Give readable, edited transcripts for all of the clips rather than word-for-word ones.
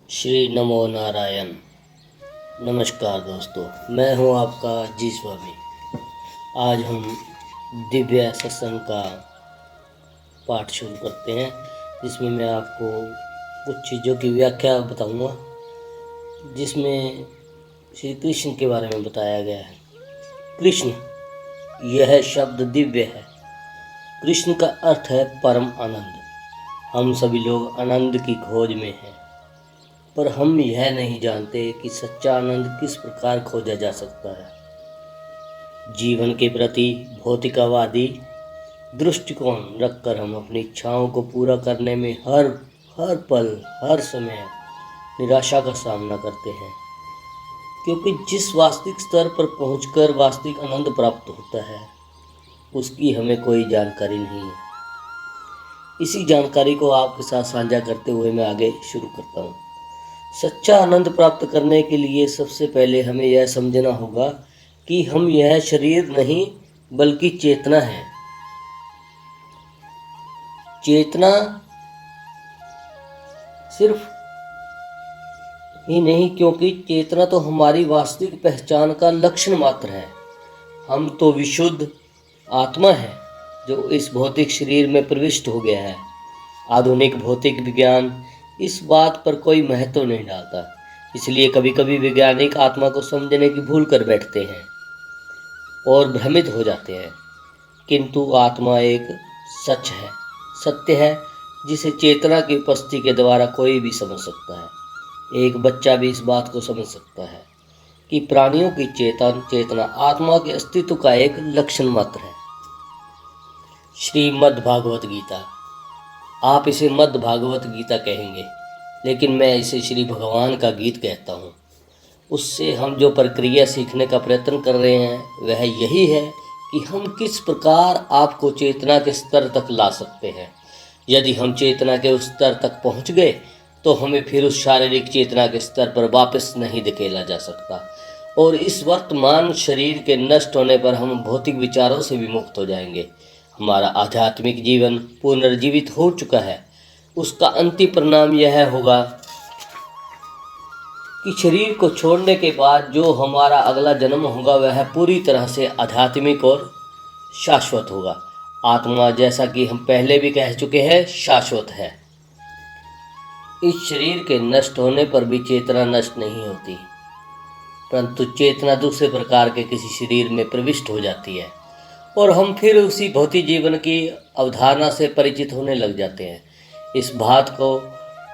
श्री नमो नारायण। नमस्कार दोस्तों, मैं हूं आपका जी स्वामी। आज हम दिव्य सत्संग का पाठ शुरू करते हैं, जिसमें मैं आपको कुछ चीज़ों की व्याख्या बताऊंगा, जिसमें श्री कृष्ण के बारे में बताया गया है। कृष्ण, यह शब्द दिव्य है। कृष्ण का अर्थ है परम आनंद। हम सभी लोग आनंद की खोज में हैं, पर हम यह नहीं जानते कि सच्चा आनंद किस प्रकार खोजा जा सकता है। जीवन के प्रति भौतिकवादी दृष्टिकोण रखकर हम अपनी इच्छाओं को पूरा करने में हर पल, हर समय निराशा का सामना करते हैं, क्योंकि जिस वास्तविक स्तर पर पहुंचकर वास्तविक आनंद प्राप्त होता है, उसकी हमें कोई जानकारी नहीं है। इसी जानकारी को आपके साथ साझा करते हुए मैं आगे शुरू करता हूँ। सच्चा आनंद प्राप्त करने के लिए सबसे पहले हमें यह समझना होगा कि हम यह शरीर नहीं बल्कि चेतना है। चेतना सिर्फ ही नहीं, क्योंकि चेतना तो हमारी वास्तविक पहचान का लक्षण मात्र है। हम तो विशुद्ध आत्मा है जो इस भौतिक शरीर में प्रविष्ट हो गया है। आधुनिक भौतिक विज्ञान इस बात पर कोई महत्व नहीं डालता, इसलिए कभी कभी वैज्ञानिक आत्मा को समझने की भूल कर बैठते हैं और भ्रमित हो जाते हैं। किंतु आत्मा एक सत्य है जिसे चेतना की उपस्थिति के द्वारा कोई भी समझ सकता है। एक बच्चा भी इस बात को समझ सकता है कि प्राणियों की चेतना आत्मा के अस्तित्व का एक लक्षण मात्र है। श्रीमद् भागवत गीता, आप इसे मद्द भागवत गीता कहेंगे, लेकिन मैं इसे श्री भगवान का गीत कहता हूँ। उससे हम जो प्रक्रिया सीखने का प्रयत्न कर रहे हैं वह यही है कि हम किस प्रकार आपको चेतना के स्तर तक ला सकते हैं। यदि हम चेतना के उस स्तर तक पहुँच गए तो हमें फिर उस शारीरिक चेतना के स्तर पर वापस नहीं धकेला जा सकता, और इस वर्तमान शरीर के नष्ट होने पर हम भौतिक विचारों से भी मुक्त हो जाएंगे। हमारा आध्यात्मिक जीवन पुनर्जीवित हो चुका है। उसका अंतिम परिणाम यह होगा कि शरीर को छोड़ने के बाद जो हमारा अगला जन्म होगा वह पूरी तरह से आध्यात्मिक और शाश्वत होगा। आत्मा, जैसा कि हम पहले भी कह चुके हैं, शाश्वत है। इस शरीर के नष्ट होने पर भी चेतना नष्ट नहीं होती, परंतु चेतना दूसरे प्रकार के किसी शरीर में प्रविष्ट हो जाती है और हम फिर उसी भौतिक जीवन की अवधारणा से परिचित होने लग जाते हैं। इस बात को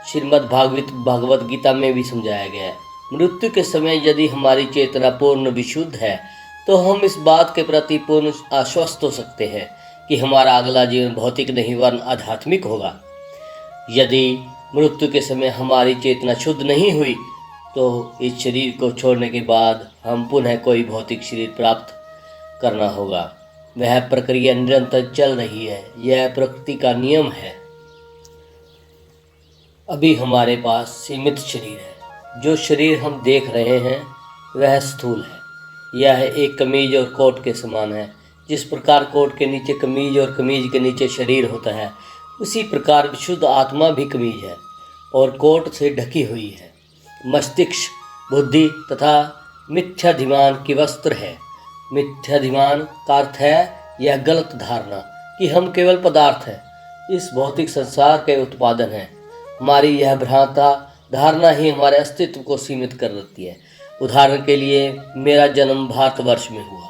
श्रीमद् भागवत गीता में भी समझाया गया है। मृत्यु के समय यदि हमारी चेतना पूर्ण विशुद्ध है तो हम इस बात के प्रति पूर्ण आश्वस्त हो सकते हैं कि हमारा अगला जीवन भौतिक नहीं वरन आध्यात्मिक होगा। यदि मृत्यु के समय हमारी चेतना शुद्ध नहीं हुई तो इस शरीर को छोड़ने के बाद हम पुनः कोई भौतिक शरीर प्राप्त करना होगा। वह प्रक्रिया निरंतर चल रही है, यह प्रकृति का नियम है। अभी हमारे पास सीमित शरीर है। जो शरीर हम देख रहे हैं वह स्थूल है। यह एक कमीज और कोट के समान है। जिस प्रकार कोट के नीचे कमीज और कमीज के नीचे शरीर होता है, उसी प्रकार विशुद्ध आत्मा भी कमीज है और कोट से ढकी हुई है। मस्तिष्क, बुद्धि तथा मिथ्याभिमान की वस्त्र है। मिथ्याभिमान का अर्थ है यह गलत धारणा कि हम केवल पदार्थ हैं, इस भौतिक संसार के उत्पादन हैं। हमारी यह भ्रांत धारणा ही हमारे अस्तित्व को सीमित कर देती है। उदाहरण के लिए, मेरा जन्म भारतवर्ष में हुआ,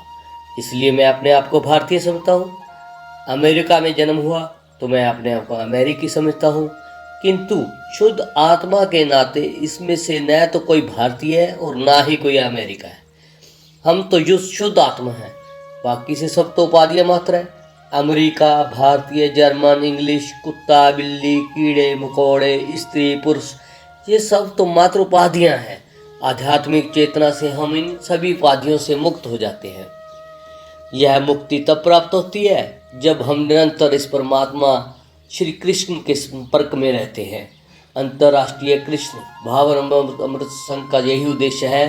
इसलिए मैं अपने आप को भारतीय समझता हूँ। अमेरिका में जन्म हुआ तो मैं अपने आप को अमेरिकी समझता हूँ, किंतु शुद्ध आत्मा के नाते इसमें से न तो कोई भारतीय है और ना ही कोई अमेरिका है। हम तो शुद्ध आत्मा है, बाकी से सब तो उपाधियाँ मात्र है। अमेरिका, भारतीय, जर्मन, इंग्लिश, कुत्ता, बिल्ली, कीड़े मकोड़े, स्त्री, पुरुष, ये सब तो मात्र उपाधियाँ हैं। आध्यात्मिक चेतना से हम इन सभी उपाधियों से मुक्त हो जाते हैं। यह मुक्ति तब प्राप्त होती है जब हम निरंतर इस परमात्मा श्री कृष्ण के संपर्क में रहते हैं। अंतर्राष्ट्रीय कृष्ण भाव अमृत संघ का यही उद्देश्य है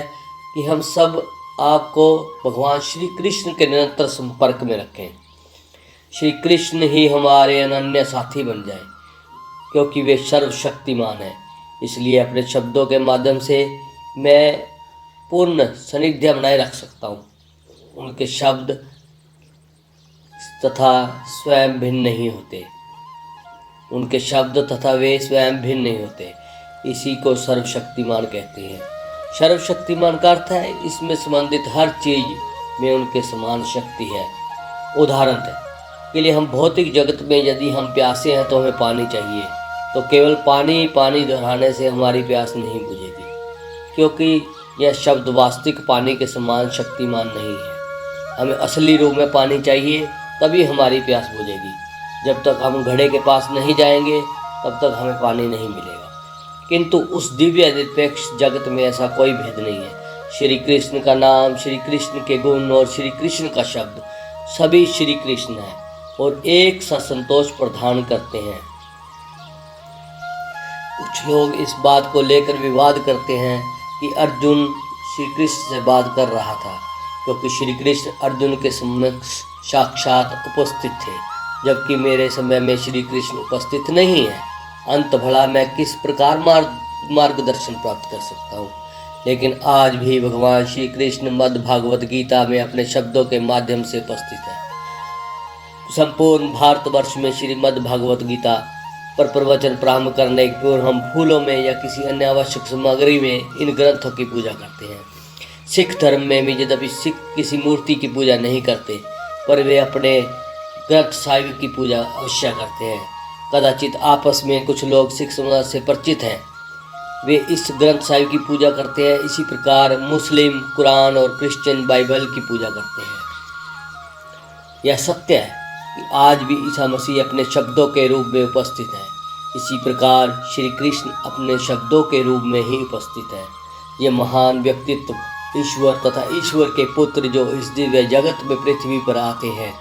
कि हम सब आपको भगवान श्री कृष्ण के निरंतर संपर्क में रखें। श्री कृष्ण ही हमारे अनन्य साथी बन जाए, क्योंकि वे सर्वशक्तिमान हैं। इसलिए अपने शब्दों के माध्यम से मैं पूर्ण सानिध्य बनाए रख सकता हूँ। उनके शब्द तथा स्वयं भिन्न नहीं होते, उनके शब्द तथा वे स्वयं भिन्न नहीं होते। इसी को सर्वशक्तिमान कहते हैं। सर्वशक्तिमान का अर्थ है इसमें संबंधित हर चीज में उनके समान शक्ति है। उदाहरण के लिए हम भौतिक जगत में यदि हम प्यासे हैं तो हमें पानी चाहिए, तो केवल पानी पानी दोहराने से हमारी प्यास नहीं बुझेगी, क्योंकि यह शब्द वास्तविक पानी के समान शक्तिमान नहीं है। हमें असली रूप में पानी चाहिए, तभी हमारी प्यास बुझेगी। जब तक हम घड़े के पास नहीं जाएंगे तब तक हमें पानी नहीं मिलेगा। किंतु उस दिव्य निरपेक्ष जगत में ऐसा कोई भेद नहीं है। श्री कृष्ण का नाम, श्री कृष्ण के गुण और श्री कृष्ण का शब्द सभी श्री कृष्ण है और एक सा संतोष प्रदान करते हैं। कुछ लोग इस बात को लेकर विवाद करते हैं कि अर्जुन श्री कृष्ण से बात कर रहा था, क्योंकि श्री कृष्ण अर्जुन के समक्ष साक्षात उपस्थित थे, जबकि मेरे समय में श्री कृष्ण उपस्थित नहीं है। अंत भला मैं किस प्रकार मार्गदर्शन प्राप्त कर सकता हूँ। लेकिन आज भी भगवान श्री कृष्ण मद् भागवत गीता में अपने शब्दों के माध्यम से उपस्थित है। संपूर्ण भारतवर्ष में श्रीमद् भागवत गीता पर प्रवचन प्रारंभ करने के पूर्व हम फूलों में या किसी अन्य आवश्यक सामग्री में इन ग्रंथों की पूजा करते हैं। सिख धर्म में भी यद्यपि सिख किसी मूर्ति की पूजा नहीं करते, पर वे अपने ग्रंथ साहिब की पूजा अवश्य करते हैं। कदाचित आपस में कुछ लोग सिख समाज से परिचित हैं, वे इस ग्रंथ साहिब की पूजा करते हैं। इसी प्रकार मुस्लिम कुरान और क्रिश्चियन बाइबल की पूजा करते हैं। यह सत्य है कि आज भी ईसा मसीह अपने शब्दों के रूप में उपस्थित है। इसी प्रकार श्री कृष्ण अपने शब्दों के रूप में ही उपस्थित है। ये महान व्यक्तित्व ईश्वर तथा ईश्वर के पुत्र जो इस दिव्य जगत में पृथ्वी पर आते हैं,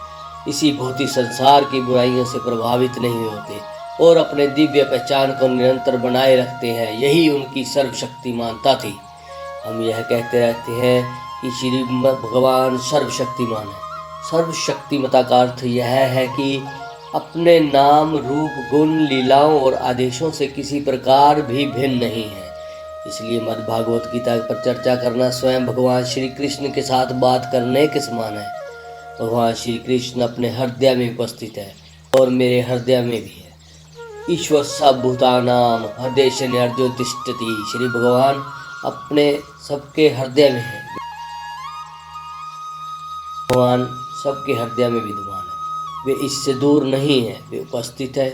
इसी भौतिक संसार की बुराइयों से प्रभावित नहीं होते और अपने दिव्य पहचान को निरंतर बनाए रखते हैं। यही उनकी सर्वशक्तिमानता थी। हम यह कहते रहते हैं कि श्री भगवान सर्वशक्तिमान है। सर्वशक्तिमता का अर्थ यह है कि अपने नाम, रूप, गुण, लीलाओं और आदेशों से किसी प्रकार भी भिन्न नहीं है। इसलिए मद् भागवत गीता पर चर्चा करना स्वयं भगवान श्री कृष्ण के साथ बात करने के समान है। भगवान श्री कृष्ण अपने हृदय में उपस्थित है और मेरे हृदय में भी है। ईश्वर सब भूतानाम हृदय से अर्जुन तिष्ठति। श्री भगवान अपने सबके हृदय में है। भगवान सबके हृदय में विद्यमान है। वे इससे दूर नहीं है, वे उपस्थित है।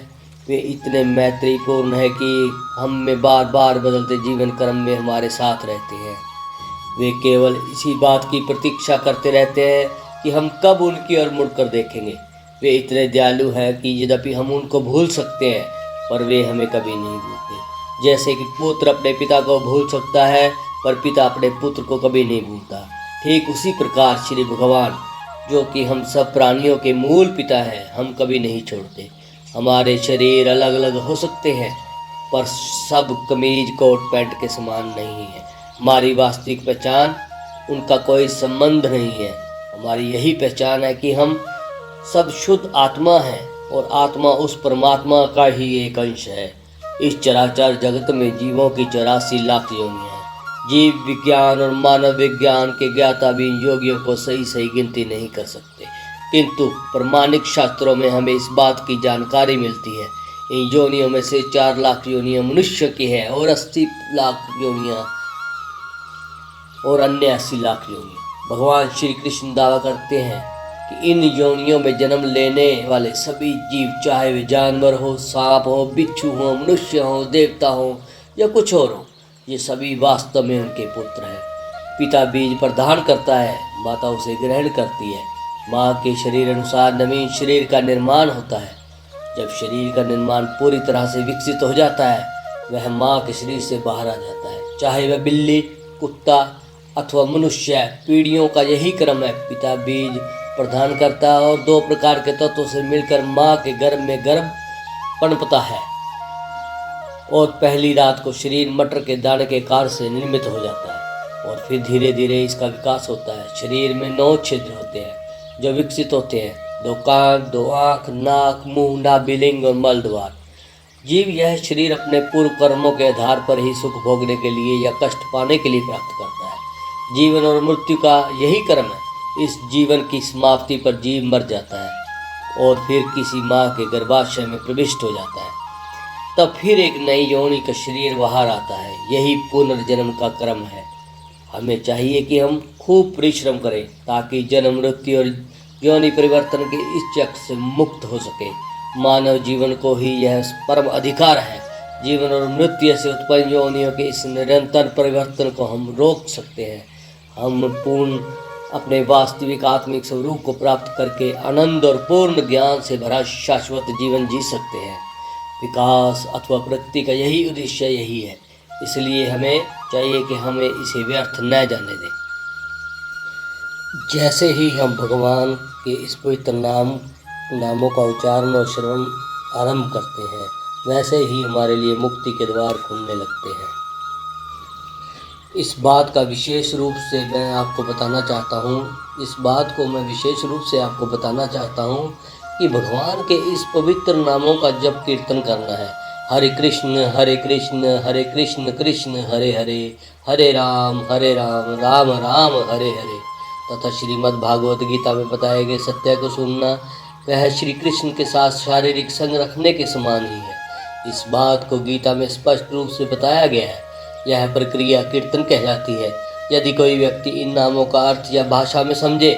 वे इतने मैत्रीपूर्ण है कि हम में बार बार बदलते जीवन क्रम में हमारे साथ रहते हैं। वे केवल इसी बात की प्रतीक्षा करते रहते हैं कि हम कब उनकी ओर मुड़कर देखेंगे। वे इतने दयालु हैं कि यद्यपि हम उनको भूल सकते हैं, पर वे हमें कभी नहीं भूलते। जैसे कि पुत्र अपने पिता को भूल सकता है, पर पिता अपने पुत्र को कभी नहीं भूलता, ठीक उसी प्रकार श्री भगवान, जो कि हम सब प्राणियों के मूल पिता हैं, हम कभी नहीं छोड़ते। हमारे शरीर अलग अलग हो सकते हैं, पर सब कमीज कोट पैंट के समान नहीं है। हमारी वास्तविक पहचान उनका कोई संबंध नहीं है। हमारी यही पहचान है कि हम सब शुद्ध आत्मा हैं और आत्मा उस परमात्मा का ही एक अंश है। इस चराचर जगत में जीवों की 84 लाख योनियां हैं। जीव विज्ञान और मानव विज्ञान के ज्ञाता भी इन योगियों को सही सही गिनती नहीं कर सकते, किंतु प्रमाणिक शास्त्रों में हमें इस बात की जानकारी मिलती है। इन योनियों में से 4 लाख योनियां मनुष्य की है और 80 लाख योनियां और अन्य 80 लाख योनियां। भगवान श्री कृष्ण दावा करते हैं कि इन योनियों में जन्म लेने वाले सभी जीव, चाहे वे जानवर हो, सांप हो, बिच्छू हो, मनुष्य हो, देवता हो या कुछ और हो, ये सभी वास्तव में उनके पुत्र हैं। पिता बीज प्रदान करता है, माता उसे ग्रहण करती है। माँ के शरीर अनुसार नवीन शरीर का निर्माण होता है। जब शरीर का निर्माण पूरी तरह से विकसित हो जाता है, वह माँ के शरीर से बाहर आ जाता है, चाहे वह बिल्ली, कुत्ता अथवा मनुष्य। पीढ़ियों का यही क्रम है। पिता बीज प्रदान करता है और 2 प्रकार के तत्वों से मिलकर माँ के गर्भ में गर्भ पनपता है और पहली रात को शरीर मटर के दाने के कार से निर्मित हो जाता है और फिर धीरे धीरे इसका विकास होता है। शरीर में 9 छिद्र होते हैं जो विकसित होते हैं: 2 कान, 2 आँख, नाक, मुंह, नाभि, लिंग और मल द्वार। जीव यह शरीर अपने पूर्व कर्मों के आधार पर ही सुख भोगने के लिए या कष्ट पाने के लिए प्राप्त करता है। जीवन और मृत्यु का यही कर्म है। इस जीवन की समाप्ति पर जीव मर जाता है और फिर किसी माँ के गर्भाशय में प्रविष्ट हो जाता है। तब फिर एक नई योनि का शरीर बाहर आता है। यही पुनर्जन्म का क्रम है। हमें चाहिए कि हम खूब परिश्रम करें ताकि जन्म मृत्यु और योनि परिवर्तन के इस चक्र से मुक्त हो सके। मानव जीवन को ही यह परम अधिकार है। जीवन और मृत्यु से उत्पन्न योनियों के इस निरंतर परिवर्तन को हम रोक सकते हैं। हम पूर्ण अपने वास्तविक आत्मिक स्वरूप को प्राप्त करके आनंद और पूर्ण ज्ञान से भरा शाश्वत जीवन जी सकते हैं। विकास अथवा प्रगति का यही उद्देश्य यही है। इसलिए हमें चाहिए कि हमें इसे व्यर्थ न जाने दें। जैसे ही हम भगवान के इस पवित्र नामों का उच्चारण और श्रवण आरंभ करते हैं, वैसे ही हमारे लिए मुक्ति के द्वार खुलने लगते हैं। इस बात का विशेष रूप से मैं आपको बताना चाहता हूँ कि भगवान के इस पवित्र नामों का जप कीर्तन करना है। हरे कृष्ण कृष्ण कृष्ण हरे हरे, हरे राम राम राम हरे हरे। तथा श्रीमद् भागवत गीता में बताए गए सत्य को सुनना वह श्री कृष्ण के साथ शारीरिक संग रखने के समान ही है। इस बात को गीता में स्पष्ट रूप से बताया गया है। यह प्रक्रिया कीर्तन कहलाती है। यदि कोई व्यक्ति इन नामों का अर्थ या भाषा में समझे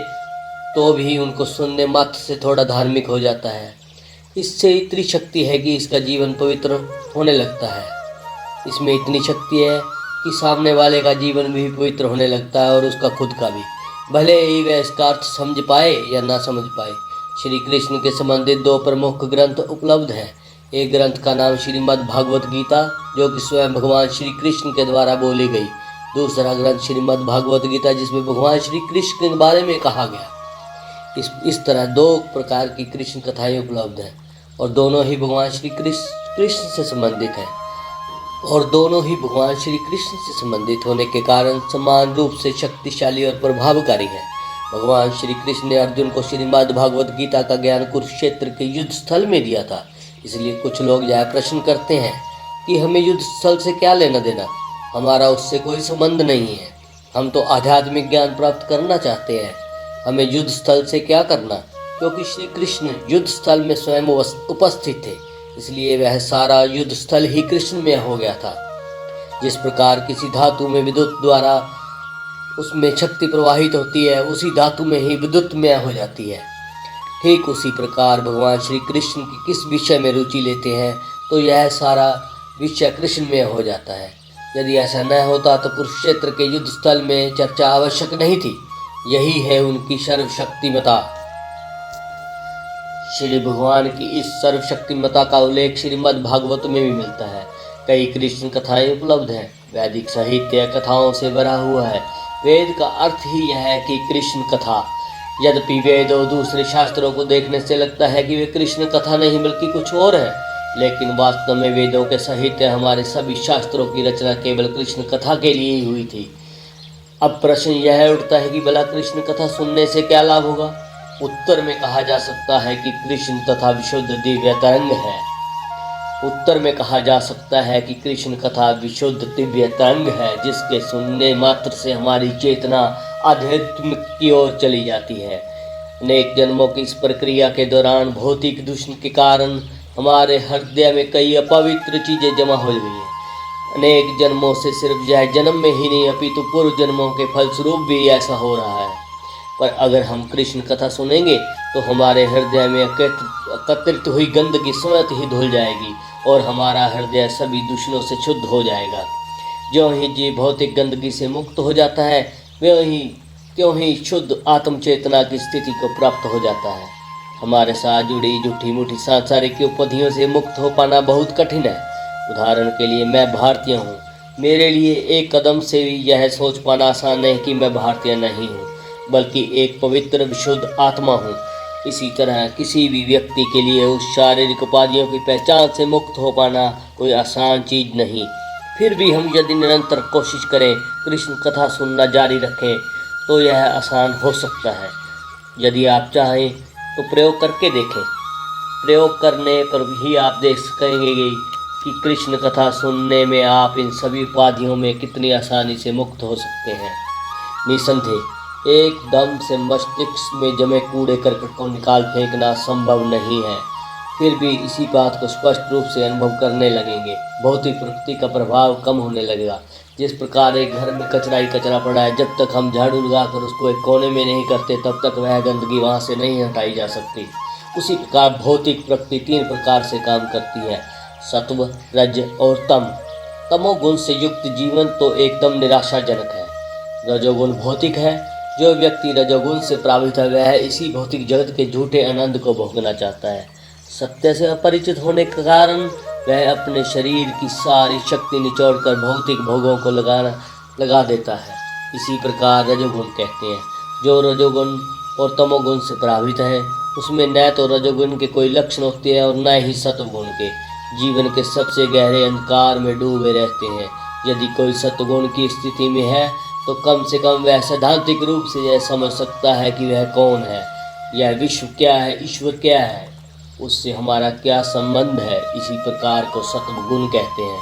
तो भी उनको सुनने मात्र से थोड़ा धार्मिक हो जाता है। इससे इतनी शक्ति है कि इसका जीवन पवित्र होने लगता है। इसमें इतनी शक्ति है कि सामने वाले का जीवन भी पवित्र होने लगता है और उसका खुद का भी, भले ही वह इसका अर्थ समझ पाए या ना समझ पाए। श्री कृष्ण के संबंधित दो प्रमुख ग्रंथ उपलब्ध हैं। एक ग्रंथ का नाम श्रीमद् भागवत गीता, जो कि स्वयं भगवान श्री कृष्ण के द्वारा बोली गई। दूसरा ग्रंथ श्रीमद् भागवत गीता, जिसमें भगवान श्री कृष्ण के बारे में कहा गया। इस तरह दो प्रकार की कृष्ण कथाएं उपलब्ध हैं और दोनों ही भगवान श्री कृष्ण से संबंधित होने के कारण समान रूप से शक्तिशाली और प्रभावकारी है। भगवान श्री कृष्ण ने अर्जुन को श्रीमद् भागवत गीता का ज्ञान कुरुक्षेत्र के युद्ध स्थल में दिया था। इसलिए कुछ लोग यह प्रश्न करते हैं कि हमें युद्ध स्थल से क्या लेना देना, हमारा उससे कोई संबंध नहीं है। हम तो आध्यात्मिक ज्ञान प्राप्त करना चाहते हैं, हमें युद्ध स्थल से क्या करना। क्योंकि श्री कृष्ण युद्ध स्थल में स्वयं उपस्थित थे, इसलिए वह सारा युद्ध स्थल ही कृष्णमय हो गया था। जिस प्रकार किसी धातु में विद्युत द्वारा उसमें शक्ति प्रवाहित होती है, उसी धातु में ही विद्युतमय हो जाती है। ठीक उसी प्रकार भगवान श्री कृष्ण की किस विषय में रुचि लेते हैं तो यह सारा विषय कृष्णमय हो जाता है। यदि ऐसा न होता तो कुरुक्षेत्र के युद्ध स्थल में चर्चा आवश्यक नहीं थी। यही है उनकी सर्वशक्तिमता। श्री भगवान की इस सर्वशक्तिमता का उल्लेख श्रीमद् भागवत में भी मिलता है। कई कृष्ण कथाएं उपलब्ध हैं। वैदिक साहित्य कथाओं से भरा हुआ है। वेद का अर्थ ही यह है कि कृष्ण कथा। यद्यपि वेद और दूसरे शास्त्रों को देखने से लगता है कि वे कृष्ण कथा नहीं बल्कि कुछ और है, लेकिन वास्तव में वेदों के साहित्य हमारे सभी शास्त्रों की रचना केवल कृष्ण कथा के लिए ही हुई थी। अब प्रश्न यह उठता है कि भला कृष्ण कथा सुनने से क्या लाभ होगा। उत्तर में कहा जा सकता है कि कृष्ण कथा विशुद्ध दिव्य तरंग है। जिसके सुनने मात्र से हमारी चेतना आध्यात्म की ओर चली जाती है। अनेक जन्मों की इस प्रक्रिया के दौरान भौतिक दूषण के कारण हमारे हृदय में कई अपवित्र चीजें जमा हो गई हैं। अनेक जन्मों से सिर्फ यह जन्म में ही नहीं अपितु पूर्व जन्मों के फलस्वरूप भी ऐसा हो रहा है। पर अगर हम कृष्ण कथा सुनेंगे तो हमारे हृदय में एकत्रित हुई गंदगी स्वतः ही धुल जाएगी और हमारा हृदय सभी दूषणों से शुद्ध हो जाएगा। जो ही जीव भौतिक गंदगी से मुक्त हो जाता है त्यों ही शुद्ध आत्म चेतना की स्थिति को प्राप्त हो जाता है। हमारे साथ जुड़ी झूठी मूठी सांसारिक उपाधियों से मुक्त हो पाना बहुत कठिन है। उदाहरण के लिए मैं भारतीय हूँ। मेरे लिए एक कदम से यह सोच पाना आसान है कि मैं भारतीय नहीं हूँ बल्कि एक पवित्र विशुद्ध आत्मा हूँ। इसी तरह किसी भी व्यक्ति के लिए उस शारीरिक उपाधियों की पहचान से मुक्त हो पाना कोई आसान चीज नहीं। फिर भी हम यदि निरंतर कोशिश करें, कृष्ण कथा सुनना जारी रखें तो यह आसान हो सकता है। यदि आप चाहें तो प्रयोग करके देखें। प्रयोग करने पर ही आप देख सकेंगे कि कृष्ण कथा सुनने में आप इन सभी उपाधियों में कितनी आसानी से मुक्त हो सकते हैं। निसंदेह एकदम से मस्तिष्क में जमे कूड़े करकट को निकाल फेंकना संभव नहीं है। फिर भी इसी बात को स्पष्ट रूप से अनुभव करने लगेंगे। भौतिक प्रकृति का प्रभाव कम होने लगेगा। जिस प्रकार एक घर में कचरा ही कचरा पड़ा है, जब तक हम झाड़ू लगाकर उसको एक कोने में नहीं करते तब तक वह गंदगी वहाँ से नहीं हटाई जा सकती। उसी प्रकार भौतिक प्रकृति 3 प्रकार से काम करती है, सत्व, रज और तम। तमोगुण से युक्त जीवन तो एकदम निराशाजनक है। रजोगुण भौतिक है। जो व्यक्ति रजोगुण से प्रभावित है वह इसी भौतिक जगत के झूठे आनंद को भोगना चाहता है। सत्य से अपरिचित होने के कारण वह अपने शरीर की सारी शक्ति निचोड़कर भौतिक भोगों को लगा देता है। इसी प्रकार रजोगुण कहते हैं। जो रजोगुण और तमोगुण से प्रभावित है उसमें न तो रजोगुण के कोई लक्षण होते हैं और न ही सत्वगुण के। जीवन के सबसे गहरे अंधकार में डूबे रहते हैं। यदि कोई सत्वगुण की स्थिति में है तो कम से कम वह सैद्धांतिक रूप से यह समझ सकता है कि वह कौन है, यह विश्व क्या है, ईश्वर क्या है, उससे हमारा क्या संबंध है। इसी प्रकार को सत्वगुण कहते हैं।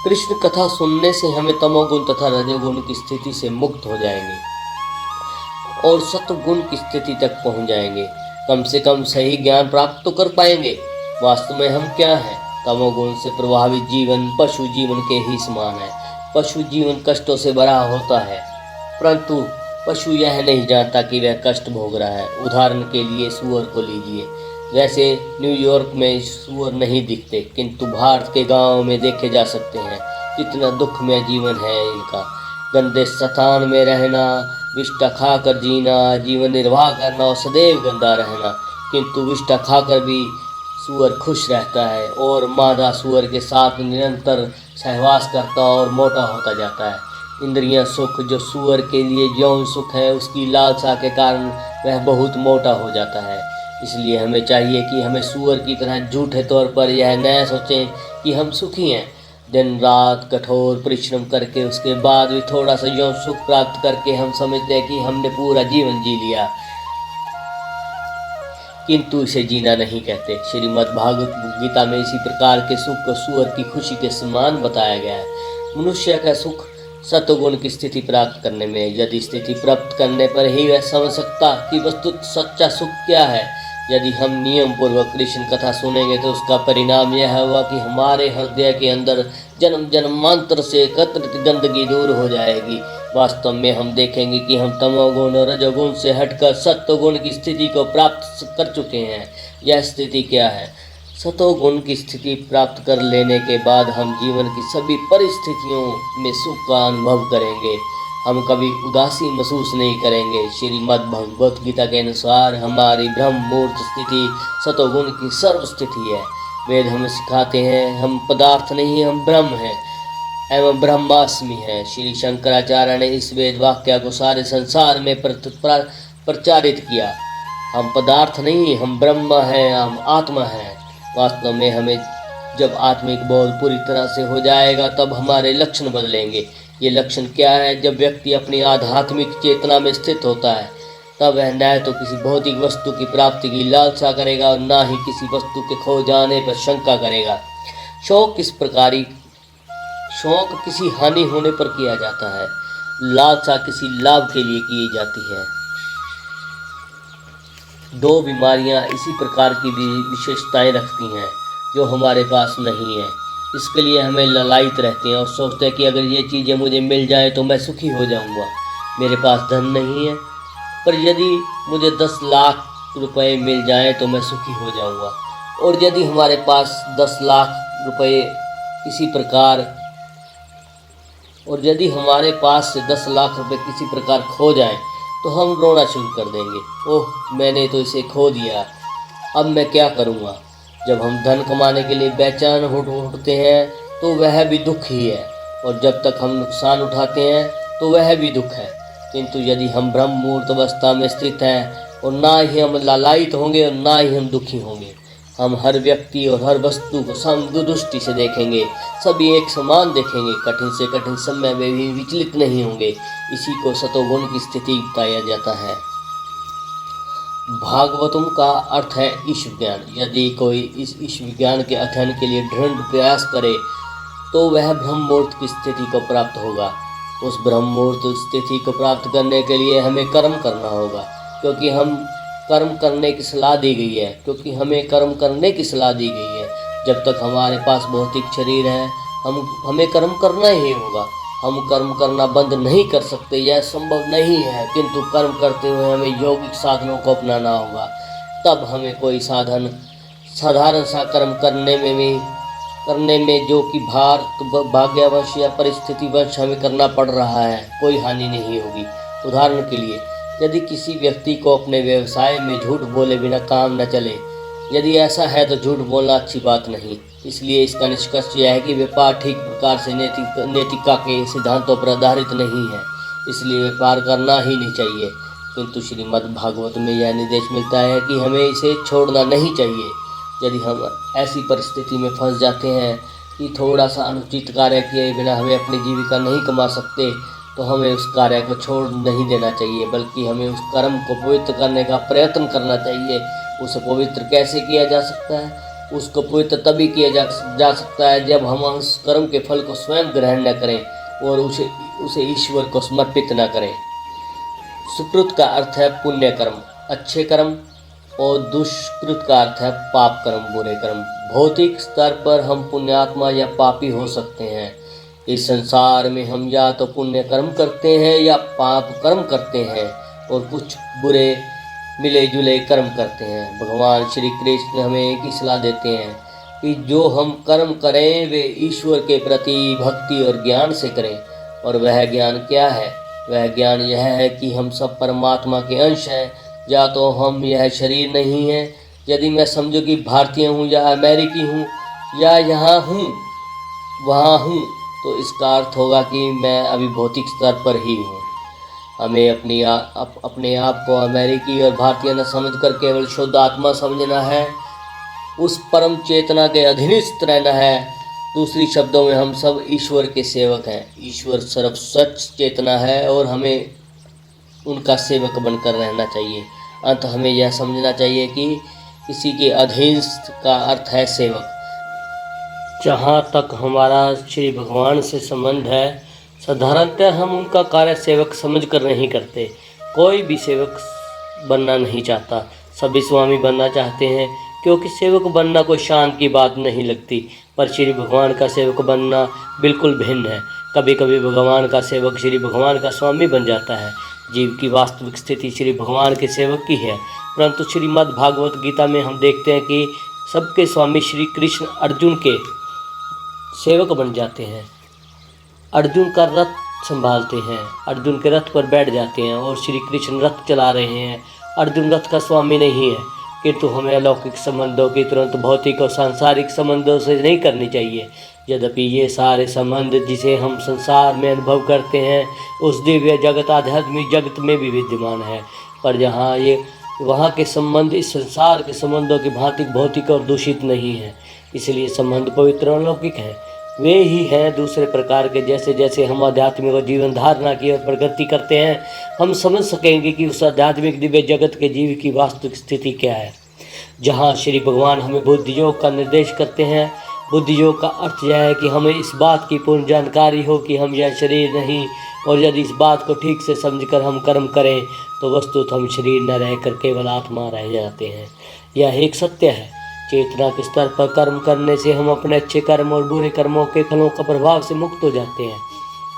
कृष्ण कथा सुनने से हमें तमोगुण तथा रजोगुण की स्थिति से मुक्त हो जाएंगे और सत्वगुण की स्थिति तक पहुंच जाएंगे। कम से कम सही ज्ञान प्राप्त तो कर पाएंगे। वास्तव में हम क्या हैं? तमोगुण से प्रभावित जीवन पशु जीवन के ही समान है। पशु जीवन कष्टों से भरा होता है, परंतु पशु यह नहीं जानता कि वह कष्ट भोग रहा है। उदाहरण के लिए सुअर को लीजिए। वैसे न्यूयॉर्क में सुअर नहीं दिखते, किंतु भारत के गांव में देखे जा सकते हैं। कितना दुखमय जीवन है इनका। गंदे स्थान में रहना, विष्ठा खाकर जीना, जीवन निर्वाह करना और सदैव गंदा रहना। किंतु विष्ठा खाकर भी सुअर खुश रहता है और मादा सुअर के साथ निरंतर सहवास करता और मोटा होता जाता है। इंद्रियां सुख जो सुअर के लिए यौन सुख है, उसकी लालसा के कारण वह बहुत मोटा हो जाता है। इसलिए हमें चाहिए कि हमें सुअर की तरह झूठे तौर पर यह न सोचें कि हम सुखी हैं। दिन रात कठोर परिश्रम करके उसके बाद भी थोड़ा सा यौन सुख प्राप्त करके हम समझते हैं कि हमने पूरा जीवन जी लिया, किंतु इसे जीना नहीं कहते। श्रीमद् भागवत गीता में इसी प्रकार के सुख को सुअर की खुशी के समान बताया गया है। मनुष्य का सुख सत्वगुण की स्थिति प्राप्त करने में। यदि स्थिति प्राप्त करने पर ही वह समझ सकता कि वस्तुत सच्चा सुख क्या है। यदि हम नियम पूर्वक कृष्ण कथा सुनेंगे तो उसका परिणाम यह होगा कि हमारे हृदय के अंदर जन्म जन्मांतर से एकत्रित गंदगी दूर हो जाएगी। वास्तव में हम देखेंगे कि हम तमोगुण और रजोगुण से हटकर सत्वगुण की स्थिति को प्राप्त कर चुके हैं। यह स्थिति क्या है? सतोगुण की स्थिति प्राप्त कर लेने के बाद हम जीवन की सभी परिस्थितियों में सुख का अनुभव करेंगे। हम कभी उदासी महसूस नहीं करेंगे। श्रीमद् भगवत गीता के अनुसार हमारी ब्रह्म मुहूर्त स्थिति सतोगुण की सर्व स्थिति है। वेद हमें सिखाते हैं हम पदार्थ नहीं, हम ब्रह्म हैं एवं ब्रह्मास्मि है। श्री शंकराचार्य ने इस वेद वाक्य को सारे संसार में प्रचारित किया। हम पदार्थ नहीं, हम ब्रह्म हैं, हम आत्मा हैं। वास्तव में हमें जब आत्मिक बोध पूरी तरह से हो जाएगा तब हमारे लक्षण बदलेंगे। ये लक्षण क्या है? जब व्यक्ति अपनी आध्यात्मिक चेतना में स्थित होता है तब वह न तो किसी भौतिक वस्तु की प्राप्ति की लालसा करेगा और न ही किसी वस्तु के खो जाने पर शंका करेगा। शौक किसी हानि होने पर किया जाता है, लालसा किसी लाभ के लिए की जाती है। 2 बीमारियां इसी प्रकार की भी विशेषताएं रखती हैं जो हमारे पास नहीं है। इसके लिए हमें ललायित रहते हैं और सोचते हैं कि अगर ये चीज़ें मुझे मिल जाए तो मैं सुखी हो जाऊंगा। मेरे पास धन नहीं है, पर यदि मुझे 10 लाख रुपए मिल जाए तो मैं सुखी हो जाऊंगा। और यदि हमारे पास 10 लाख रुपए किसी प्रकार खो जाए तो हम रोना शुरू कर देंगे। ओह, मैंने तो इसे खो दिया, अब मैं क्या करूँगा। जब हम धन कमाने के लिए बेचैन उठते हैं तो वह भी दुख ही है, और जब तक हम नुकसान उठाते हैं तो वह भी दुख है। किंतु यदि हम ब्रह्म मुहूर्त अवस्था में स्थित हैं और ना ही हम लालायित होंगे और ना ही हम दुखी होंगे, हम हर व्यक्ति और हर वस्तु को समदृष्टि से देखेंगे, सभी एक समान देखेंगे, कठिन से कठिन समय में भी विचलित नहीं होंगे। इसी को सतोगुण की स्थिति बताया जाता है। भागवतम का अर्थ है ईश विज्ञान। यदि कोई इस ईश विज्ञान के अध्ययन के लिए दृढ़ प्रयास करे तो वह ब्रह्म मुहूर्त की स्थिति को प्राप्त होगा। उस ब्रह्म मुहूर्त स्थिति को प्राप्त करने के लिए हमें कर्म करना होगा, क्योंकि हम कर्म करने की सलाह दी गई है हमें कर्म करने की सलाह दी गई है। जब तक हमारे पास भौतिक शरीर है हमें कर्म करना ही होगा। हम कर्म करना बंद नहीं कर सकते, यह संभव नहीं है, किंतु कर्म करते हुए हमें यौगिक साधनों को अपनाना होगा। तब हमें कोई साधारण सा कर्म करने में जो कि भाग्यवश या परिस्थितिवश हमें करना पड़ रहा है, कोई हानि नहीं होगी। उदाहरण के लिए, यदि किसी व्यक्ति को अपने व्यवसाय में झूठ बोले बिना काम न चले, यदि ऐसा है तो झूठ बोलना अच्छी बात नहीं। इसलिए इसका निष्कर्ष यह है कि व्यापार ठीक प्रकार से नैतिकता के सिद्धांतों पर आधारित नहीं है, इसलिए व्यापार करना ही नहीं चाहिए। किंतु श्रीमद् भागवत में यह निर्देश मिलता है कि हमें इसे छोड़ना नहीं चाहिए। यदि हम ऐसी परिस्थिति में फंस जाते हैं कि थोड़ा सा अनुचित कार्य किए बिना हमें अपनी जीविका नहीं कमा सकते, तो हमें उस कार्य को छोड़ नहीं देना चाहिए, बल्कि हमें उस कर्म को पवित्र करने का प्रयत्न करना चाहिए। उसे पवित्र कैसे किया जा सकता है? उसको पवित्र तभी किया जा सकता है जब हम उस कर्म के फल को स्वयं ग्रहण न करें और उसे ईश्वर को समर्पित न करें। सुकृत का अर्थ है पुण्य कर्म, अच्छे कर्म, और दुष्कृत का अर्थ है पाप कर्म, बुरे कर्म। भौतिक स्तर पर हम पुण्यात्मा या पापी हो सकते हैं। इस संसार में हम या तो पुण्य कर्म करते हैं या पाप कर्म करते हैं, और कुछ बुरे मिले जुले कर्म करते हैं। भगवान श्री कृष्ण हमें एक ही सलाह देते हैं कि जो हम कर्म करें वे ईश्वर के प्रति भक्ति और ज्ञान से करें। और वह ज्ञान क्या है? वह ज्ञान यह है कि हम सब परमात्मा के अंश हैं, या तो हम यह शरीर नहीं है। यदि मैं समझूं कि भारतीय हूँ या अमेरिकी हूँ या यहाँ हूँ वहाँ हूँ, तो इसका अर्थ होगा कि मैं अभी भौतिक स्तर पर ही हूँ। हमें अपने आप को अमेरिकी और भारतीय न समझकर केवल शुद्ध आत्मा समझना है, उस परम चेतना के अधीनस्थ रहना है। दूसरी शब्दों में हम सब ईश्वर के सेवक हैं। ईश्वर सर्व सच चेतना है और हमें उनका सेवक बनकर रहना चाहिए। अंत हमें यह समझना चाहिए कि किसी के अधीनस्थ का अर्थ है सेवक। जहाँ तक हमारा श्री भगवान से संबंध है, साधारणतः हम उनका कार्य सेवक समझकर नहीं करते। कोई भी सेवक बनना नहीं चाहता, सभी स्वामी बनना चाहते हैं, क्योंकि सेवक बनना कोई शान की बात नहीं लगती। पर श्री भगवान का सेवक बनना बिल्कुल भिन्न है। कभी कभी भगवान का सेवक श्री भगवान का स्वामी बन जाता है। जीव की वास्तविक स्थिति श्री भगवान के सेवक की है, परंतु श्रीमद् भागवत गीता में हम देखते हैं कि सबके स्वामी श्री कृष्ण अर्जुन के सेवक बन जाते हैं। अर्जुन का रथ संभालते हैं, अर्जुन के रथ पर बैठ जाते हैं और श्री कृष्ण रथ चला रहे हैं। अर्जुन रथ का स्वामी नहीं है, किंतु हमें अलौकिक संबंधों की तुरंत भौतिक और सांसारिक संबंधों से नहीं करनी चाहिए। यद्यपि ये सारे संबंध जिसे हम संसार में अनुभव करते हैं उस दिव्य जगत आध्यात्मिक जगत में भी विद्यमान है, पर वहाँ के संबंध इस संसार के संबंधों की भांति भौतिक और दूषित नहीं है। इसलिए संबंध पवित्र और अलौकिक हैं। वे ही हैं दूसरे प्रकार के। जैसे जैसे हम आध्यात्मिक और जीवन धारणा की ओर प्रगति करते हैं, हम समझ सकेंगे कि उस आध्यात्मिक दिव्य जगत के जीव की वास्तविक स्थिति क्या है। जहाँ श्री भगवान हमें बुद्धि योग का निर्देश करते हैं। बुद्धि योग का अर्थ यह है कि हमें इस बात की पूर्ण जानकारी हो कि हम यह शरीर नहीं, और यदि इस बात को ठीक से समझकर हम कर्म करें तो वस्तुतः हम शरीर न रहकर केवल आत्मा रह जाते हैं। यह एक सत्य है। चेतना के स्तर पर कर्म करने से हम अपने अच्छे कर्म और बुरे कर्मों के फलों का प्रभाव से मुक्त हो जाते हैं।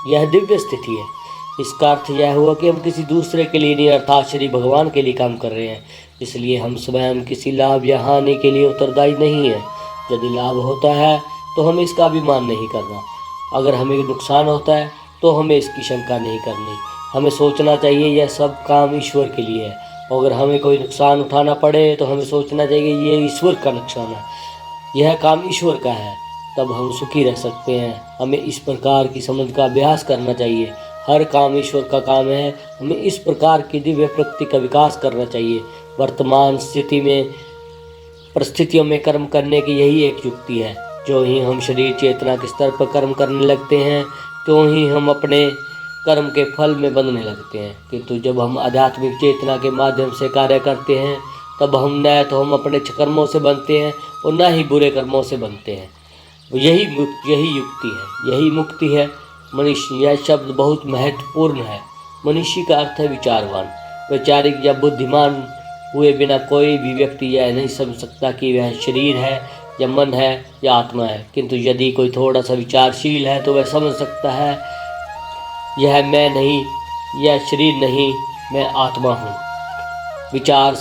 यह दिव्य स्थिति है। इसका अर्थ यह हुआ कि हम किसी दूसरे के लिए नहीं, अर्थात श्री भगवान के लिए काम कर रहे हैं। इसलिए हम स्वयं किसी लाभ या हानि के लिए उत्तरदायी नहीं है। यदि लाभ होता है तो हमें इसका अभिमान नहीं करना। अगर हमें नुकसान होता है तो हमें इसकी शंका नहीं करनी। हमें सोचना चाहिए यह सब काम ईश्वर के लिए है। अगर हमें कोई नुकसान उठाना पड़े तो हमें सोचना चाहिए ये ईश्वर का नुकसान है, यह काम ईश्वर का है, तब हम सुखी रह सकते हैं। हमें इस प्रकार की समझ का अभ्यास करना चाहिए। हर काम ईश्वर का काम है। हमें इस प्रकार की दिव्य प्रकृति का विकास करना चाहिए। वर्तमान स्थिति में परिस्थितियों में कर्म करने की यही एक युक्ति है। जो ही हम शरीर चेतना के स्तर पर कर्म करने लगते हैं तो ही हम अपने कर्म के फल में बंधने लगते हैं। किंतु जब हम आध्यात्मिक चेतना के माध्यम से कार्य करते हैं तब हम न तो हम अपने कर्मों से बनते हैं और न ही बुरे कर्मों से बनते हैं। यही युक्ति है, यही मुक्ति है। मनुष्य, यह शब्द बहुत महत्वपूर्ण है। मनुष्य का अर्थ है विचारवान। वैचारिक या बुद्धिमान हुए बिना कोई भी व्यक्ति यह नहीं समझ सकता कि वह शरीर है या मन है या आत्मा है। किंतु यदि कोई थोड़ा सा विचारशील है तो वह समझ सकता है यह मैं नहीं, यह शरीर नहीं, मैं आत्मा हूँ। विचार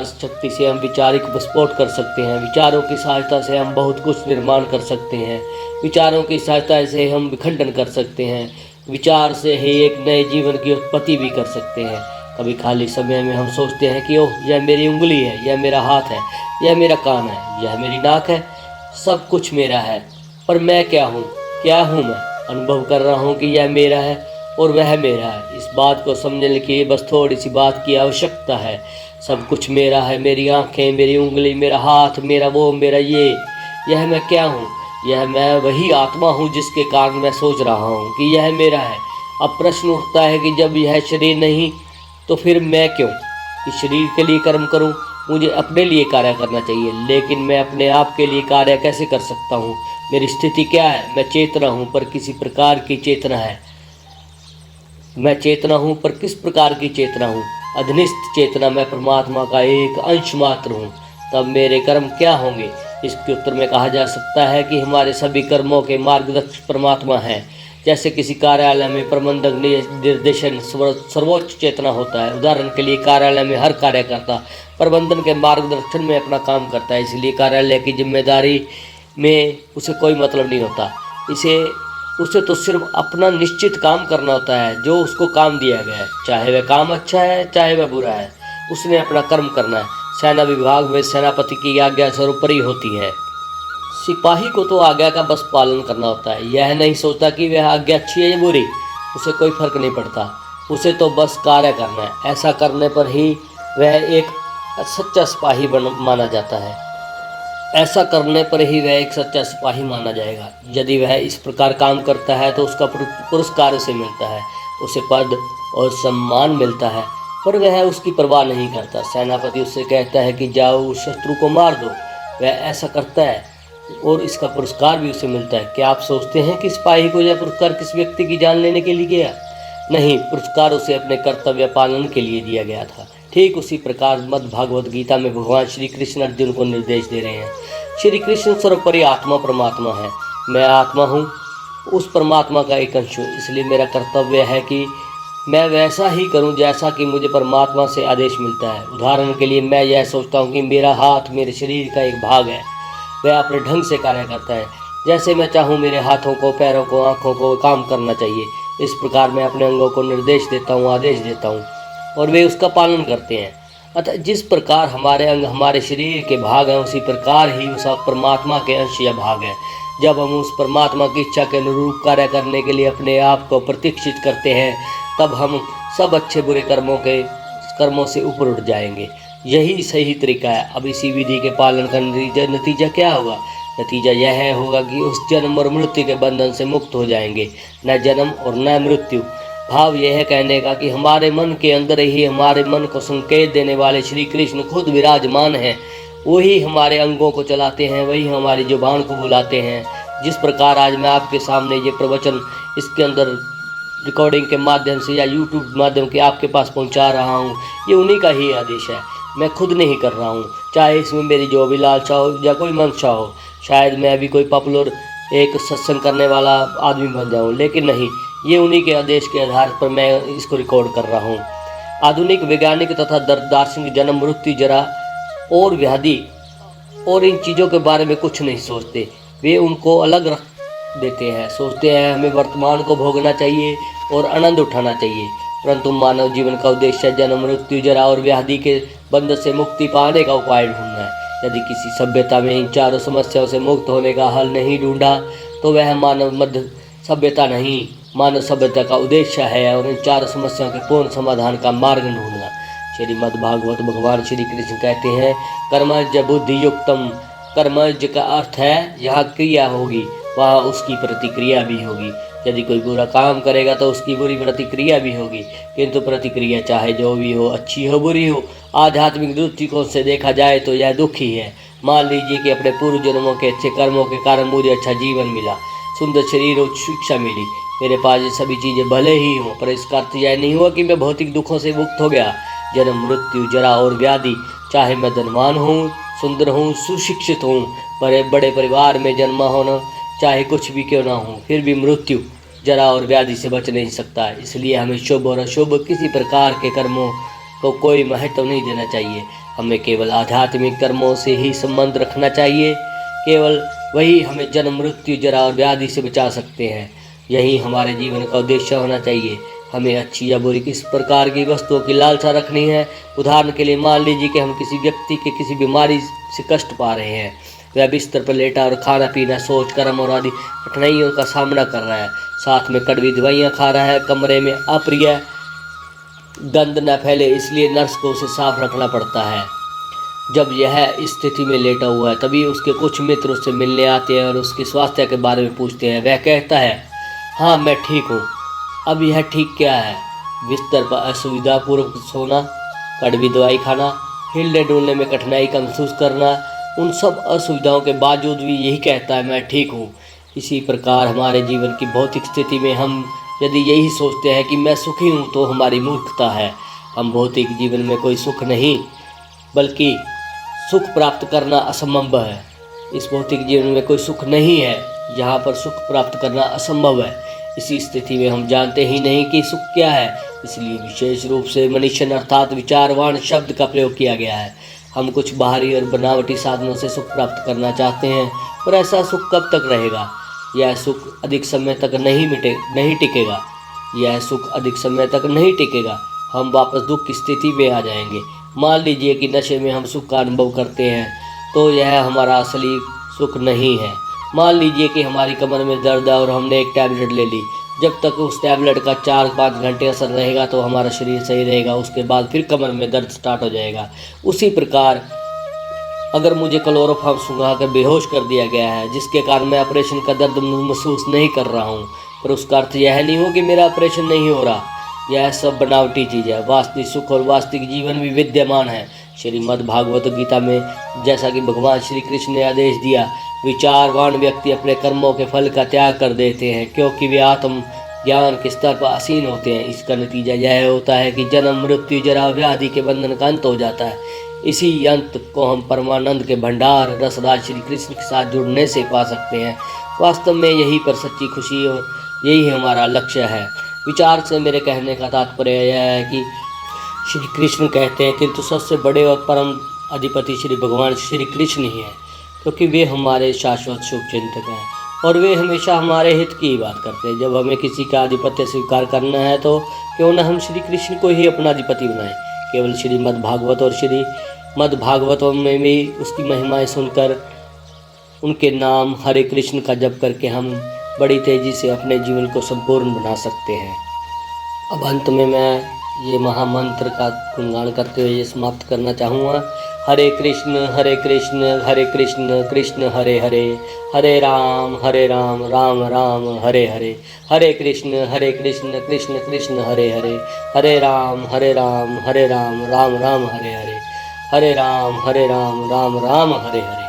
शक्ति से हम विचारिक विस्फोट कर सकते हैं। विचारों की सहायता से हम बहुत कुछ निर्माण कर सकते हैं। विचारों की सहायता से हम विखंडन कर सकते हैं। विचार से ही एक नए जीवन की उत्पत्ति भी कर सकते हैं। कभी खाली समय में हम सोचते हैं कि ओह, यह मेरी उंगली है, यह मेरा हाथ है, यह मेरा कान है, यह मेरी नाक है, सब कुछ मेरा है। पर मैं क्या हूँ? क्या हूँ मैं? अनुभव कर रहा हूँ कि यह मेरा है और वह मेरा है। इस बात को समझने के लिए बस थोड़ी सी बात की आवश्यकता है। सब कुछ मेरा है, मेरी आँखें, मेरी उंगली, मेरा हाथ, मेरा वो, मेरा ये। यह मैं क्या हूँ? यह मैं वही आत्मा हूँ जिसके कारण मैं सोच रहा हूँ कि यह मेरा है। अब प्रश्न उठता है कि जब यह शरीर नहीं तो फिर मैं क्यों इस शरीर के लिए कर्म करूं? मुझे अपने लिए कार्य करना चाहिए, लेकिन मैं अपने आप के लिए कार्य कैसे कर सकता हूं? मेरी स्थिति क्या है? मैं चेतना हूं पर किसी प्रकार की चेतना है। मैं चेतना हूं पर किस प्रकार की चेतना हूं? अधनिष्ठ चेतना, मैं परमात्मा का एक अंश मात्र हूं। तब मेरे कर्म क्या होंगे? इसके उत्तर में कहा जा सकता है कि हमारे सभी कर्मों के मार्गदर्शक परमात्मा हैं। जैसे किसी कार्यालय में प्रबंधक निर्देशन सर्वोच्च चेतना होता है। उदाहरण के लिए कार्यालय में हर कार्यकर्ता प्रबंधन के मार्गदर्शन में अपना काम करता है, इसलिए कार्यालय की जिम्मेदारी में उसे कोई मतलब नहीं होता। उसे तो सिर्फ अपना निश्चित काम करना होता है, जो उसको काम दिया गया है, चाहे वह काम अच्छा है चाहे वह बुरा है, उसने अपना कर्म करना है। सेना विभाग में सेनापति की आज्ञा सर्वोपरि होती है। सिपाही को तो आज्ञा का बस पालन करना होता है, यह नहीं सोचता कि वह आज्ञा अच्छी है या बुरी, उसे कोई फर्क नहीं पड़ता, उसे तो बस कार्य करना है। ऐसा करने पर ही वह एक सच्चा सिपाही माना जाता है। ऐसा करने पर ही वह एक सच्चा सिपाही माना जाएगा। यदि वह इस प्रकार काम करता है तो उसका पुरस्कार उसे मिलता है, उसे पद और सम्मान मिलता है, पर वह उसकी परवाह नहीं करता। सेनापति उससे कहता है कि जाओ उस शत्रु को मार दो, वह ऐसा करता है और इसका पुरस्कार भी उसे मिलता है। क्या आप सोचते हैं कि सिपाही को यह पुरस्कार किस व्यक्ति की जान लेने के लिए गया? नहीं, पुरस्कार उसे अपने कर्तव्य पालन के लिए दिया गया था। ठीक उसी प्रकार मद् भागवत गीता में भगवान श्री कृष्ण अर्जुन को निर्देश दे रहे हैं। श्री कृष्ण सर्वोपरि आत्मा परमात्मा है। मैं आत्मा हूँ, उस परमात्मा का एक अंश हूँ, इसलिए मेरा कर्तव्य है कि मैं वैसा ही करूं जैसा कि मुझे परमात्मा से आदेश मिलता है। उदाहरण के लिए मैं यह सोचता हूं कि मेरा हाथ मेरे शरीर का एक भाग है, वह अपने ढंग से कार्य करता है। जैसे मैं चाहूं मेरे हाथों को, पैरों को, आँखों को काम करना चाहिए। इस प्रकार मैं अपने अंगों को निर्देश देता हूँ, आदेश देता हूँ और वे उसका पालन करते हैं। अतः जिस प्रकार हमारे अंग हमारे शरीर के भाग हैं, उसी प्रकार ही उस परमात्मा के अंश या भाग हैं। जब हम उस परमात्मा की इच्छा के अनुरूप कार्य करने के लिए अपने आप को प्रशिक्षित करते हैं, तब हम सब अच्छे बुरे कर्मों से ऊपर उठ जाएंगे। यही सही तरीका है। अब इसी विधि के पालन का नतीजा क्या होगा? नतीजा यह होगा कि उस जन्म और मृत्यु के बंधन से मुक्त हो जाएंगे। न जन्म और न मृत्यु। भाव यह है कहने का कि हमारे मन के अंदर ही हमारे मन को संकेत देने वाले श्री कृष्ण खुद विराजमान हैं। वही हमारे अंगों को चलाते हैं, वही हमारी जुबान को बुलाते हैं। जिस प्रकार आज मैं आपके सामने ये प्रवचन इसके अंदर रिकॉर्डिंग के माध्यम से या यूट्यूब माध्यम के आपके पास पहुंचा रहा हूं, ये उन्हीं का ही आदेश है। मैं खुद नहीं कर रहा हूं, चाहे इसमें मेरी जो भी लालसा हो या कोई मंशा हो। शायद मैं अभी कोई पॉपुलर एक सत्संग करने वाला आदमी बन जाऊं, लेकिन नहीं, ये उन्हीं के आदेश के आधार पर मैं इसको रिकॉर्ड कर रहा हूँ। आधुनिक वैज्ञानिक तथा दार्शनिक जन्म मृत्यु जरा और व्याधि और इन चीज़ों के बारे में कुछ नहीं सोचते। वे उनको अलग रख देते हैं। सोचते हैं हमें वर्तमान को भोगना चाहिए और आनंद उठाना चाहिए, परंतु मानव जीवन का उद्देश्य जन्म मृत्यु जरा और व्याधि के बंधन से मुक्ति पाने का उपाय ढूंढना है। यदि किसी सभ्यता में इन चारों समस्याओं से मुक्त होने का हल नहीं ढूंढा तो वह मानव मध्य सभ्यता नहीं, मानव सभ्यता का उद्देश्य है और इन चारों समस्याओं के पूर्ण समाधान का मार्ग ढूंढना। श्रीमद् भागवत भगवान श्री कृष्ण कहते हैं, कर्मज बुद्धि युक्तम। कर्मज का अर्थ है यहाँ क्रिया होगी, वहाँ उसकी प्रतिक्रिया भी होगी। यदि कोई बुरा काम करेगा तो उसकी बुरी प्रतिक्रिया भी होगी, किंतु प्रतिक्रिया चाहे जो भी हो, अच्छी हो बुरी हो, आध्यात्मिक दृष्टिकोण से देखा जाए तो यह दुख ही है। मान लीजिए कि अपने पूर्व जन्मों के अच्छे कर्मों के कारण मुझे अच्छा जीवन मिला, सुंदर शरीर और शिक्षा मिली, मेरे पास ये सभी चीज़ें भले ही हों, पर इसका अर्थ यह नहीं हुआ कि मैं भौतिक दुखों से मुक्त हो गया। जन्म, मृत्यु, जरा और व्याधि, चाहे मैं धनवान हूँ, सुंदर हूँ, सुशिक्षित हूँ, बड़े परिवार में जन्मा होना, चाहे कुछ भी क्यों ना हो, फिर भी मृत्यु, जरा और व्याधि से बच नहीं सकता। इसलिए हमें शुभ और अशुभ किसी प्रकार के कर्मों को कोई महत्व नहीं देना चाहिए। हमें केवल आध्यात्मिक कर्मों से ही संबंध रखना चाहिए। केवल वही हमें जन्म, मृत्यु, जरा और व्याधि से बचा सकते हैं। यही हमारे जीवन का उद्देश्य होना चाहिए। हमें अच्छी या बुरी किस प्रकार की वस्तुओं की लालसा रखनी है। उदाहरण के लिए मान लीजिए कि हम किसी व्यक्ति के किसी बीमारी से कष्ट पा रहे हैं, वह बिस्तर पर लेटा और खाना पीना, सोच, कर्म और आदि कठिनाइयों का सामना कर रहा है, साथ में कड़वी दवाइयाँ खा रहा है, कमरे में अप्रिय गंध न फैले इसलिए नर्स को उसे साफ रखना पड़ता है। जब यह इस स्थिति में लेटा हुआ है तभी उसके कुछ मित्र उससे मिलने आते हैं और उसके स्वास्थ्य के बारे में पूछते हैं। वह कहता है, हाँ मैं ठीक हूँ। अब यह ठीक क्या है? बिस्तर पर असुविधापूर्वक सोना, कड़वी दवाई खाना, हिलने डुलने में कठिनाई का महसूस करना, उन सब असुविधाओं के बावजूद भी यही कहता है मैं ठीक हूँ। इसी प्रकार हमारे जीवन की भौतिक स्थिति में हम यदि यही सोचते हैं कि मैं सुखी हूँ तो हमारी मूर्खता है। हम भौतिक जीवन में कोई सुख नहीं बल्कि सुख प्राप्त करना असंभव है। इस भौतिक जीवन में कोई सुख नहीं है, यहाँ पर सुख प्राप्त करना असंभव है। इसी स्थिति में हम जानते ही नहीं कि सुख क्या है, इसलिए विशेष रूप से मनुष्य अर्थात विचारवान शब्द का प्रयोग किया गया है। हम कुछ बाहरी और बनावटी साधनों से सुख प्राप्त करना चाहते हैं, पर ऐसा सुख कब तक रहेगा? यह सुख अधिक समय तक नहीं टिकेगा। यह सुख अधिक समय तक नहीं टिकेगा। हम वापस दुख की स्थिति में आ जाएंगे। मान लीजिए कि नशे में हम सुख का अनुभव करते हैं तो यह हमारा असली सुख नहीं है। मान लीजिए कि हमारी कमर में दर्द है और हमने एक टैबलेट ले ली। जब तक उस टैबलेट का 4-5 घंटे असर रहेगा तो हमारा शरीर सही रहेगा, उसके बाद फिर कमर में दर्द स्टार्ट हो जाएगा। उसी प्रकार अगर मुझे क्लोरोफॉर्म सुंघा कर बेहोश कर दिया गया है, जिसके कारण मैं ऑपरेशन का दर्द महसूस नहीं कर रहा हूँ, पर उसका अर्थ यह नहीं हो कि मेरा ऑपरेशन नहीं हो रहा। यह सब बनावटी चीज़ है। वास्तविक सुख और वास्तविक जीवन भी विद्यमान है। श्रीमद् भागवत गीता में जैसा कि भगवान श्री कृष्ण ने आदेश दिया, विचारवान व्यक्ति अपने कर्मों के फल का त्याग कर देते हैं क्योंकि वे आत्म ज्ञान के स्तर पर आसीन होते हैं। इसका नतीजा यह होता है कि जन्म, मृत्यु, जरा, व्याधि के बंधन का अंत हो जाता है। इसी अंत को हम परमानंद के भंडार रसराज श्री कृष्ण के साथ जुड़ने से पा सकते हैं। वास्तव में यही पर सच्ची खुशी और यही हमारा लक्ष्य है। विचार से मेरे कहने का तात्पर्य यह है कि श्री कृष्ण कहते हैं किंतु सबसे बड़े और परम अधिपति श्री भगवान श्री कृष्ण ही हैं, क्योंकि वे हमारे शाश्वत शुभ चिंतक हैं और वे हमेशा हमारे हित की ही बात करते हैं। जब हमें किसी का आधिपत्य स्वीकार करना है तो क्यों न हम श्री कृष्ण को ही अपना अधिपति बनाएं। केवल श्रीमद् भागवत और श्रीमद् भागवतों में भी उसकी महिमाएं सुनकर उनके नाम हरे कृष्ण का जप करके हम बड़ी तेज़ी से अपने जीवन को संपूर्ण बना सकते हैं। अब अंत में मैं ये महामंत्र का गुणगान करते हुए ये समाप्त करना चाहूँगा। हरे कृष्ण कृष्ण हरे हरे, हरे राम राम राम हरे हरे, हरे कृष्ण कृष्ण कृष्ण हरे हरे, हरे राम राम राम हरे हरे, हरे राम राम राम हरे हरे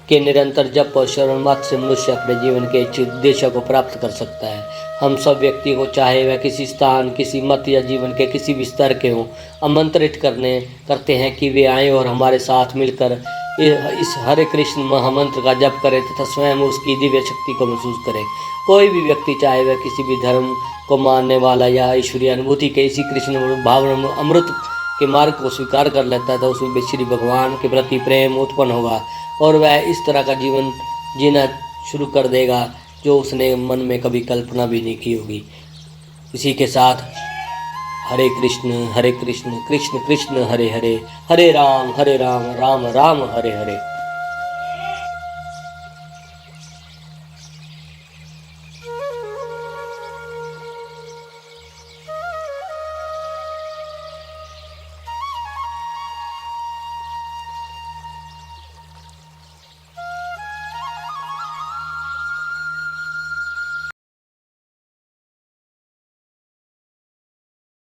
के निरंतर जप और श्रवण मात्र से मनुष्य अपने जीवन के इच्छित उद्देश्य को प्राप्त कर सकता है। हम सब व्यक्ति को, चाहे वह किसी स्थान, किसी मत या जीवन के किसी भी स्तर के हों, आमंत्रित करते हैं कि वे आएँ और हमारे साथ मिलकर इस हरे कृष्ण महामंत्र का जप करें तथा स्वयं उसकी दिव्य शक्ति को महसूस करें। कोई भी व्यक्ति, चाहे वह किसी भी धर्म को मानने वाला या ईश्वरीय अनुभूति के इसी कृष्ण भावन अमृत के मार्ग को स्वीकार कर लेता है तो उसमें श्री भगवान के प्रति प्रेम उत्पन्न होगा और वह इस तरह का जीवन जीना शुरू कर देगा जो उसने मन में कभी कल्पना भी नहीं की होगी। इसी के साथ हरे कृष्ण कृष्ण कृष्ण हरे हरे, हरे राम राम राम हरे हरे।